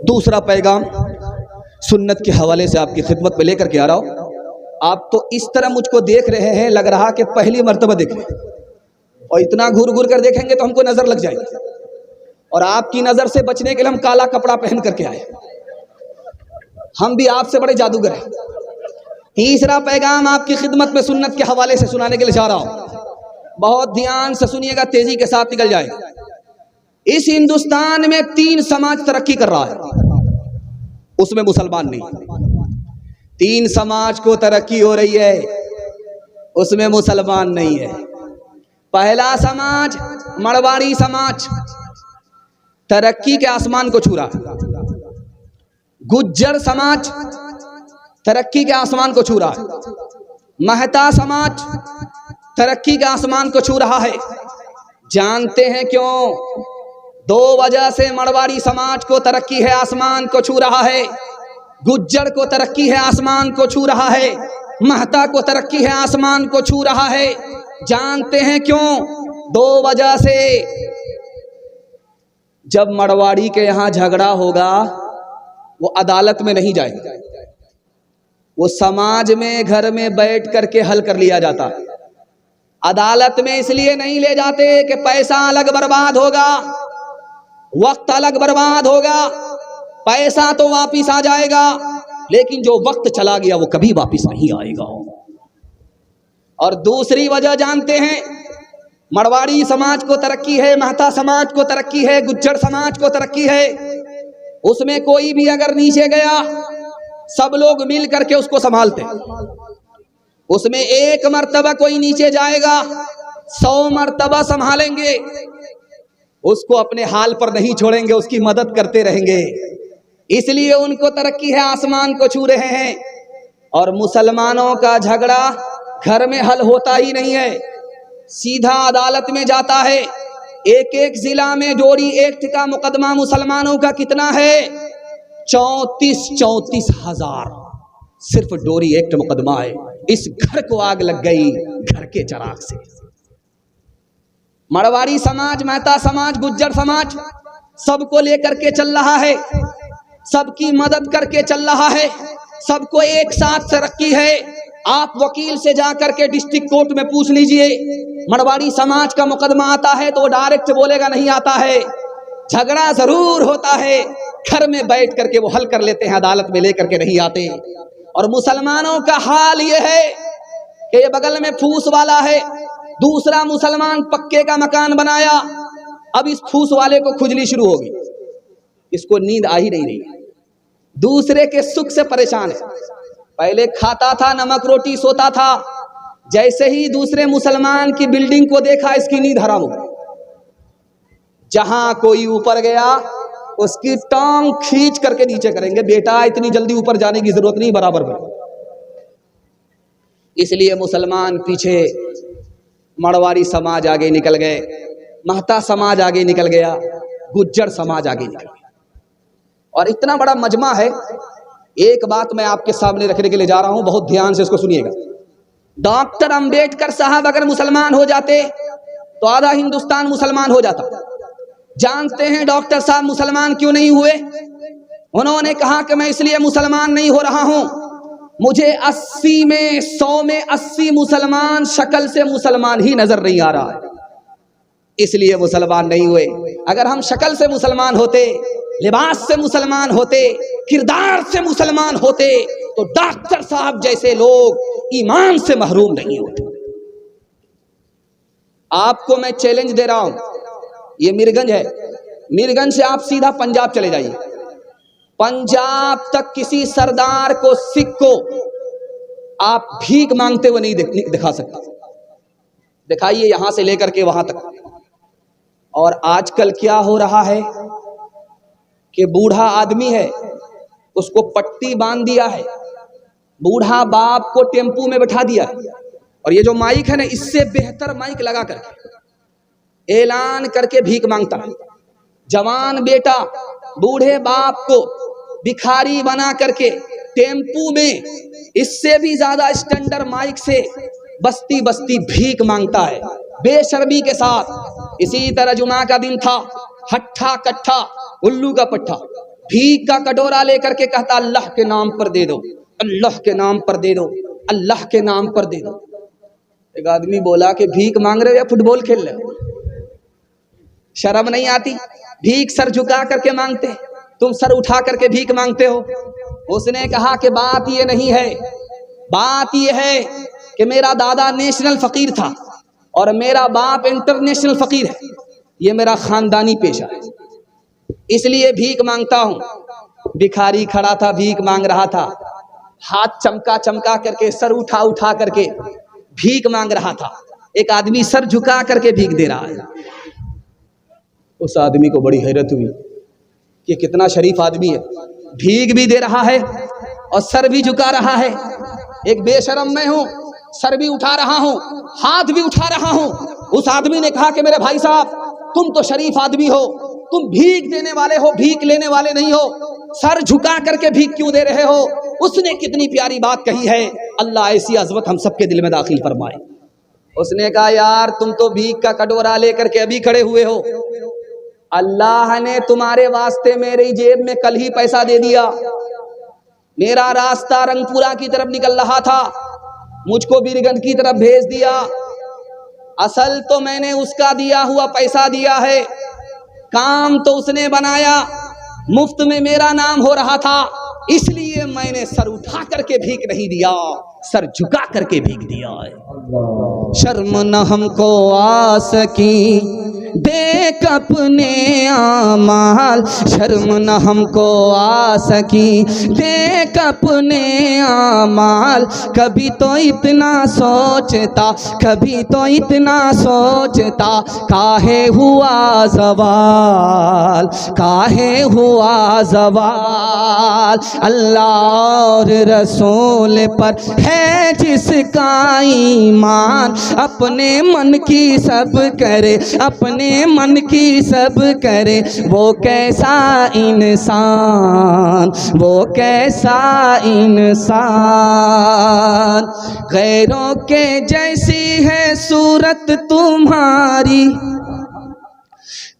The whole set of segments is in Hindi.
दूसरा पैगाम सुन्नत के हवाले से आपकी खिदमत में लेकर के आ रहा हूं। आप तो इस तरह मुझको देख रहे हैं, लग रहा कि पहली मर्तबा देख रहे हैं, और इतना घूर घूर कर देखेंगे तो हमको नजर लग जाएगी। और आपकी नजर से बचने के लिए हम काला कपड़ा पहन करके आए। हम भी आपसे बड़े जादूगर हैं। तीसरा पैगाम आपकी खिदमत में सुन्नत के हवाले से सुनाने के लिए जा रहा हूं। बहुत ध्यान से सुनिएगा, तेजी के साथ निकल जाएगा। इस हिंदुस्तान में 3 समाज तरक्की कर रहा है, उसमें मुसलमान नहीं। 3 समाज को तरक्की हो रही है, उसमें मुसलमान नहीं है। पहला समाज मरवाड़ी समाज, तरक्की के आसमान को छू रहा। गुज्जर समाज तरक्की के आसमान को छू रहा। महता समाज तरक्की के आसमान को छू रहा है। जानते हैं क्यों? 2 वजह से मरवाड़ी समाज को तरक्की है, आसमान को छू रहा है। गुज्जर को तरक्की है, आसमान को छू रहा है। महता को तरक्की है, आसमान को छू रहा है। जानते हैं क्यों? 2 वजह से। जब मरवाड़ी के यहां झगड़ा होगा, वो अदालत में नहीं जाएगा, वो समाज में घर में बैठ करके हल कर लिया जाता। अदालत में इसलिए नहीं ले जाते कि पैसा अलग बर्बाद होगा, वक्त अलग बर्बाद होगा। पैसा तो वापिस आ जाएगा, लेकिन जो वक्त चला गया वो कभी वापिस नहीं आएगा। और दूसरी वजह जानते हैं, मरवाड़ी समाज को तरक्की है, महता समाज को तरक्की है, गुज्जर समाज को तरक्की है। उसमें कोई भी अगर नीचे गया, सब लोग मिल करके उसको संभालते। उसमें 1 मर्तबा कोई नीचे जाएगा, 100 मर्तबा संभालेंगे, उसको अपने हाल पर नहीं छोड़ेंगे, उसकी मदद करते रहेंगे। इसलिए उनको तरक्की है, आसमान को छू रहे हैं। और मुसलमानों का झगड़ा घर में हल होता ही नहीं है, सीधा अदालत में जाता है। एक जिला में डोरी एक्ट का मुकदमा मुसलमानों का कितना है? 34 हजार सिर्फ डोरी एक्ट मुकदमा है। इस घर को आग लग गई घर के चराग से। मरवाड़ी समाज, महता समाज, गुज्जर समाज सबको लेकर के चल रहा है, सबकी मदद करके चल रहा है, सबको एक साथ तरक्की है। आप वकील से जाकर के डिस्ट्रिक्ट कोर्ट में पूछ लीजिए, मरवाड़ी समाज का मुकदमा आता है तो डायरेक्ट बोलेगा नहीं आता है, झगड़ा जरूर होता है, घर में बैठ करके वो हल कर लेते हैं, अदालत में लेकर के नहीं आते। और मुसलमानों का हाल ये है कि ये बगल में फूस वाला है, दूसरा मुसलमान पक्के का मकान बनाया, अब इस फूस वाले को खुजली शुरू होगी, इसको नींद आ ही नहीं रही, दूसरे के सुख से परेशान है। पहले खाता था नमक रोटी सोता था, जैसे ही दूसरे मुसलमान की बिल्डिंग को देखा इसकी नींद हराम हो गई। जहां कोई ऊपर गया उसकी टांग खींच करके नीचे करेंगे, बेटा इतनी जल्दी ऊपर जाने की जरूरत नहीं, बराबर में। इसलिए मुसलमान पीछे, मरवाड़ी समाज आगे निकल गए, महता समाज आगे निकल गया, गुज्जर समाज आगे निकल गया। और इतना बड़ा मजमा है। एक बात मैं आपके सामने रखने के लिए जा रहा हूं, बहुत ध्यान से इसको सुनिएगा। डॉक्टर अंबेडकर साहब अगर मुसलमान हो जाते तो आधा हिंदुस्तान मुसलमान हो जाता। जानते हैं डॉक्टर साहब मुसलमान क्यों नहीं हुए? उन्होंने कहा कि मैं इसलिए मुसलमान नहीं हो रहा हूं, मुझे 80 में 100 में 80 मुसलमान शक्ल से मुसलमान ही नजर नहीं आ रहा है, इसलिए मुसलमान नहीं हुए। अगर हम शक्ल से मुसलमान होते, लिबास से मुसलमान होते, किरदार से मुसलमान होते, तो डॉक्टर साहब जैसे लोग ईमान से महरूम नहीं होते। आपको मैं चैलेंज दे रहा हूं, ये मीरगंज है, मीरगंज से आप सीधा पंजाब चले जाइए, पंजाब तक किसी सरदार को, सिख को आप भीख मांगते हुए नहीं दिखा सकते। दिखाइए यहां से लेकर के वहां तक। और आजकल क्या हो रहा है कि बूढ़ा आदमी है, उसको पट्टी बांध दिया है, बूढ़ा बाप को टेम्पू में बैठा दिया है, और ये जो माइक है ना, इससे बेहतर माइक लगा करके ऐलान करके भीख मांगता है। जवान बेटा बूढ़े बाप को भिखारी बना करके टेम्पू में इससे भी ज्यादा स्टैंडर्ड माइक से बस्ती बस्ती भीख मांगता है, बेशर्मी के साथ। इसी तरह जुमा का दिन था, हट्ठा कट्ठा उल्लू का पट्ठा, भीख का कटोरा लेकर के कहता अल्लाह के नाम पर दे दो, अल्लाह के नाम पर दे दो, अल्लाह के नाम पर दे दो। एक आदमी बोला कि भीख मांग रहे हो या फुटबॉल खेल रहे हो? शर्म नहीं आती? भीख सर झुका करके मांगते, तुम सर उठा करके भीख मांगते हो। उसने कहा कि बात ये नहीं है, बात ये है कि मेरा दादा नेशनल फकीर था और मेरा बाप इंटरनेशनल फकीर है, ये मेरा खानदानी पेशा है, इसलिए भीख मांगता हूं। भिखारी खड़ा था, भीख मांग रहा था, हाथ चमका चमका करके, सर उठा उठा करके भीख मांग रहा था। एक आदमी सर झुका करके भीख दे रहा है। उस आदमी को बड़ी हैरत हुई कि कितना शरीफ आदमी है, भीख भी दे रहा है और सर भी झुका रहा है। एक बेशरम मैं हूं, सर भी उठा रहा हूं, हाथ भी उठा रहा हूं। उस आदमी ने कहा कि मेरे भाई साहब, तुम तो शरीफ आदमी हो, तुम भीख देने वाले हो, भीख लेने वाले नहीं हो, सर झुका करके भीख क्यों दे रहे हो? उसने कितनी प्यारी बात कही है, अल्लाह ऐसी अज़मत हम सबके दिल में दाखिल फरमाए। उसने कहा यार तुम तो भीख का कटोरा लेकर के अभी खड़े हुए हो, अल्लाह ने तुम्हारे वास्ते मेरी जेब में कल ही पैसा दे दिया। मेरा रास्ता रंगपुरा की तरफ निकल रहा था, मुझको बीरगंज की तरफ भेज दिया। असल तो मैंने उसका दिया हुआ पैसा दिया है, काम तो उसने बनाया, मुफ्त में मेरा नाम हो रहा था, इसलिए मैंने सर उठा करके भीख नहीं दिया, सर झुका करके भीख दिया है। शर्म न हमको आ सकी देख अपने आमाल, शर्म न हमको आ सकी देख अपने आमाल। कभी तो इतना सोचता, कभी तो इतना सोचता, काहे हुआ ज़वाल, काहे हुआ ज़वाल। अल्लाह और रसूल पर है जिसका ईमान, अपने मन की सब करे, अपने मन की सब करे, वो कैसा इंसान, वो कैसा इंसान। गैरों के जैसी है सूरत तुम्हारी,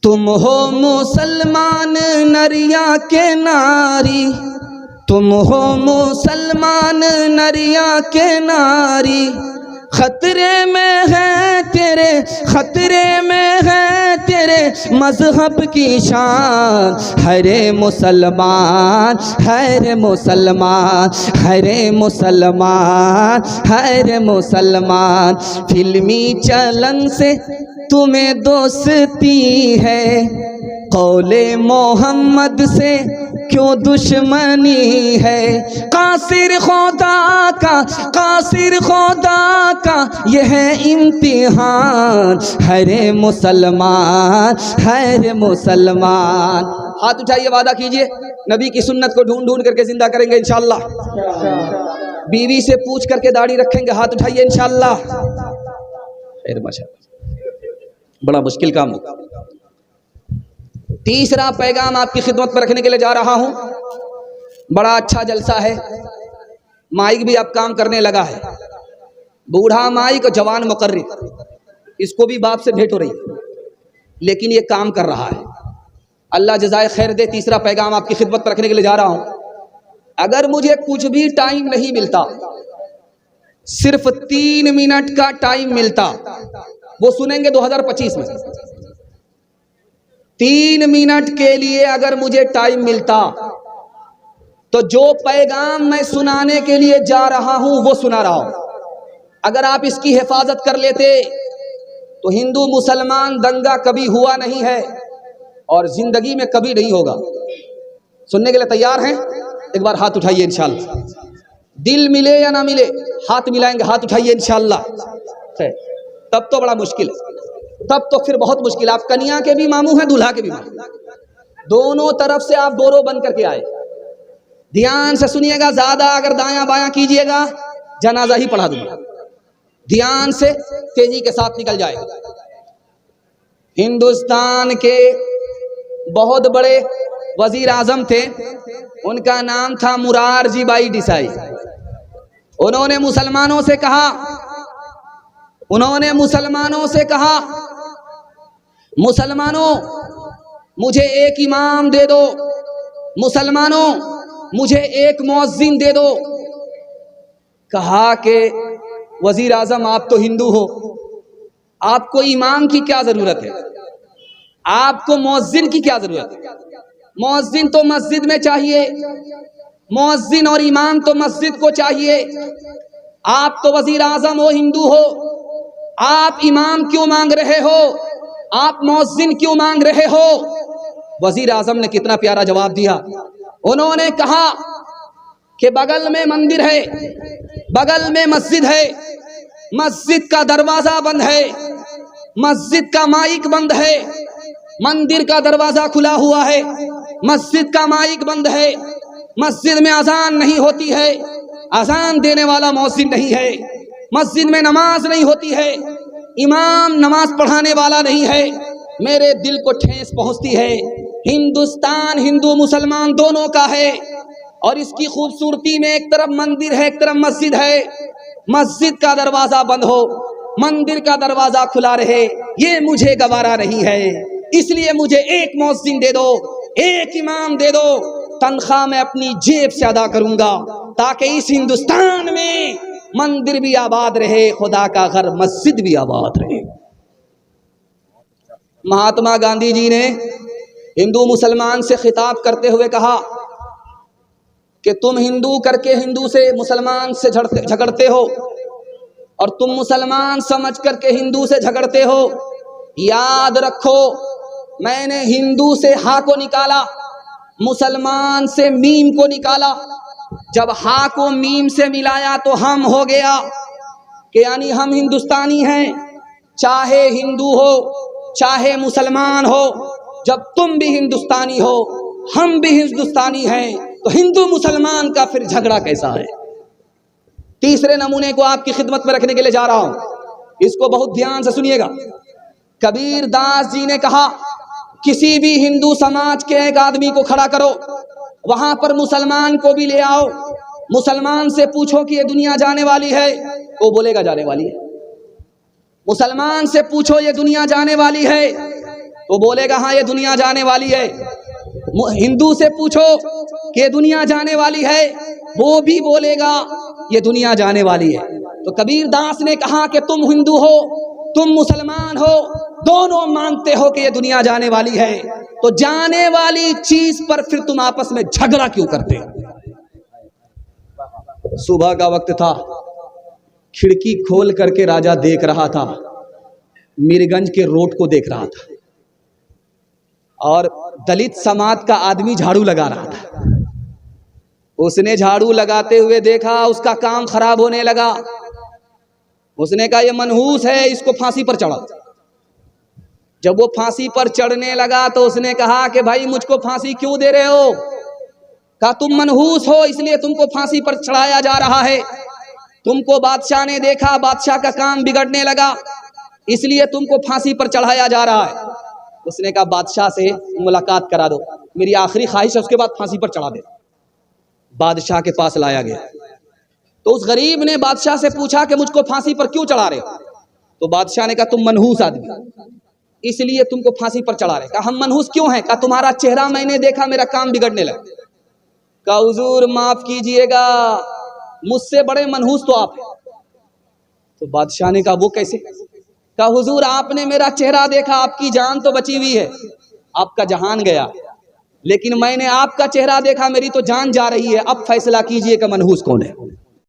तुम हो मुसलमान नरिया के नारी, तुम हो मुसलमान नरिया के नारी। खतरे में है तेरे, खतरे में है तेरे मजहब की शान। हरे मुसलमान, हरे मुसलमान, हरे मुसलमान, हरे मुसलमान। फिल्मी चलन से तुम्हें दोस्ती है, कौले मोहम्मद से क्यों दुश्मनी है। कासिर खुदा का, कासिर खुदा का यह है इम्तिहान। हरे मुसलमान, हरे मुसलमान। हाथ उठाइए, वादा कीजिए नबी की सुन्नत को ढूंढ ढूंढ करके जिंदा करेंगे इंशाअल्लाह। बीवी से पूछ करके दाढ़ी रखेंगे, हाथ उठाइए इंशाअल्लाह। खैर माशाअल्लाह, बड़ा मुश्किल काम होगा। तीसरा पैगाम आपकी खिदमत पर रखने के लिए जा रहा हूं। बड़ा अच्छा जलसा है, माइक भी अब काम करने लगा है। बूढ़ा माइक और जवान मुकर्रिर, इसको भी बाप से भेंट हो रही है, लेकिन ये काम कर रहा है। अल्लाह जज़ाए खैर दे। तीसरा पैगाम आपकी खिदमत पर रखने के लिए जा रहा हूं। अगर मुझे कुछ भी टाइम नहीं मिलता, सिर्फ 3 मिनट का टाइम मिलता, वो सुनेंगे 2025 में। 3 मिनट के लिए अगर मुझे टाइम मिलता तो जो पैगाम मैं सुनाने के लिए जा रहा हूं वो सुना रहा हूं। अगर आप इसकी हिफाजत कर लेते तो हिंदू मुसलमान दंगा कभी हुआ नहीं है और जिंदगी में कभी नहीं होगा। सुनने के लिए तैयार हैं? एक बार हाथ उठाइए इंशाअल्लाह। दिल मिले या ना मिले, हाथ मिलाएंगे, हाथ उठाइए इंशाअल्लाह। तब तो बड़ा मुश्किल है, तब तो फिर बहुत मुश्किल। आप कन्या के भी मामू हैं, दूल्हा के भी मामू, दोनों तरफ से आप दोनों बन करके आए। ध्यान से सुनिएगा, ज्यादा अगर दायां बायां कीजिएगा जनाजा ही पढ़ा दूंगा। ध्यान से तेजी के साथ निकल जाएगा। हिंदुस्तान के बहुत बड़े वजीर आजम थे, उनका नाम था मुरारजी भाई देसाई। उन्होंने मुसलमानों से कहा, उन्होंने मुसलमानों से कहा, मुसलमानों मुझे एक इमाम दे दो, मुसलमानों मुझे एक मुअज्जिन दे दो। कहा कि वजीर आजम आप तो हिंदू हो, आपको इमाम की क्या जरूरत है, आपको मुअज्जिन की क्या जरूरत है? मुअज्जिन तो मस्जिद में चाहिए, मुअज्जिन और इमाम तो मस्जिद को चाहिए। आप तो वजीर आजम हो, हिंदू हो, आप इमाम क्यों मांग रहे हो, आप मुअज्जिन क्यों मांग रहे हो? वजीर आजम ने कितना प्यारा जवाब दिया। उन्होंने कहा कि बगल में मंदिर है, बगल में मस्जिद है, मस्जिद का दरवाजा बंद है, मस्जिद का माइक बंद है, मंदिर का दरवाजा खुला हुआ है, मस्जिद का माइक बंद है, मस्जिद में अजान नहीं होती है, अजान देने वाला मुअज्जिन नहीं है, मस्जिद में नमाज नहीं होती है, इमाम नमाज पढ़ाने वाला नहीं है। मेरे दिल को ठेस पहुंचती है। हिंदुस्तान हिंदू मुसलमान दोनों का है और इसकी खूबसूरती में एक तरफ मंदिर है, एक तरफ मस्जिद है। मस्जिद का दरवाजा बंद हो, मंदिर का दरवाजा खुला रहे, ये मुझे गवारा नहीं है। इसलिए मुझे एक मुअज्जिन दे दो, एक इमाम दे दो, तनख्वाह मैं अपनी जेब से अदा करूंगा ताकि इस हिंदुस्तान में मंदिर भी आबाद रहे, खुदा का घर मस्जिद भी आबाद रहे। महात्मा गांधी जी ने हिंदू मुसलमान से खिताब करते हुए कहा कि तुम हिंदू करके हिंदू से मुसलमान से झगड़ते हो और तुम मुसलमान समझ करके हिंदू से झगड़ते हो। याद रखो, मैंने हिंदू से हा को निकाला, मुसलमान से मीम को निकाला। जब हा को मीम से मिलाया तो हम हो गया कि यानी हम हिंदुस्तानी हैं, चाहे हिंदू हो चाहे मुसलमान हो। जब तुम भी हिंदुस्तानी हो, हम भी हिंदुस्तानी हैं, तो हिंदू मुसलमान का फिर झगड़ा कैसा है? तीसरे नमूने को आपकी खिदमत में रखने के लिए जा रहा हूं, इसको बहुत ध्यान से सुनिएगा। कबीर दास जी ने कहा, किसी भी हिंदू समाज के एक आदमी को खड़ा करो, वहां पर मुसलमान को भी ले आओ, मुसलमान से पूछो कि ये दुनिया जाने वाली है, वो बोलेगा जाने वाली है। मुसलमान से पूछो ये दुनिया जाने वाली है, वो बोलेगा हाँ ये दुनिया जाने वाली है। हिंदू से पूछो कि ये दुनिया जाने वाली है, वो भी बोलेगा ये दुनिया जाने वाली है। तो कबीर दास ने कहा कि तुम हिंदू हो, तुम मुसलमान हो, दोनों मानते हो कि ये दुनिया जाने वाली है, तो जाने वाली चीज पर फिर तुम आपस में झगड़ा क्यों करते हो? सुबह का वक्त था, खिड़की खोल करके राजा देख रहा था, मीरगंज के रोड को देख रहा था और दलित समाज का आदमी झाड़ू लगा रहा था। उसने झाड़ू लगाते हुए देखा, उसका काम खराब होने लगा। उसने कहा ये मनहूस है, इसको फांसी पर चढ़ा। जब वो फांसी पर चढ़ने लगा तो उसने कहा कि भाई मुझको फांसी क्यों दे रहे हो? कहा तुम मनहूस हो इसलिए तुमको फांसी पर चढ़ाया जा रहा है। तुमको बादशाह ने देखा, बादशाह का काम बिगड़ने लगा, इसलिए तुमको फांसी पर चढ़ाया जा रहा है। उसने कहा बादशाह से मुलाकात करा दो, मेरी आखिरी ख्वाहिश है, उसके बाद फांसी पर चढ़ा दे। बादशाह के पास लाया गया तो उस गरीब ने बादशाह से पूछा कि मुझको फांसी पर क्यों चढ़ा रहे हो? तो बादशाह ने कहा तुम मनहूस आदमी, इसलिए तुमको फांसी पर चढ़ा रहे। कहा हम मनहूस क्यों हैं? कहा तुम्हारा चेहरा मैंने देखा, मेरा काम बिगड़ने लगा। कहा हुजूर माफ कीजिएगा, मुझसे बड़े मनहूस तो आप हैं। तो बादशाह ने कहा वो कैसे? कहा हुजूर आपने मेरा चेहरा देखा, आपकी जान तो बची हुई है, आपका जहान गया, लेकिन मैंने आपका चेहरा देखा, मेरी तो जान जा रही है। अब फैसला कीजिए कि मनहूस कौन है।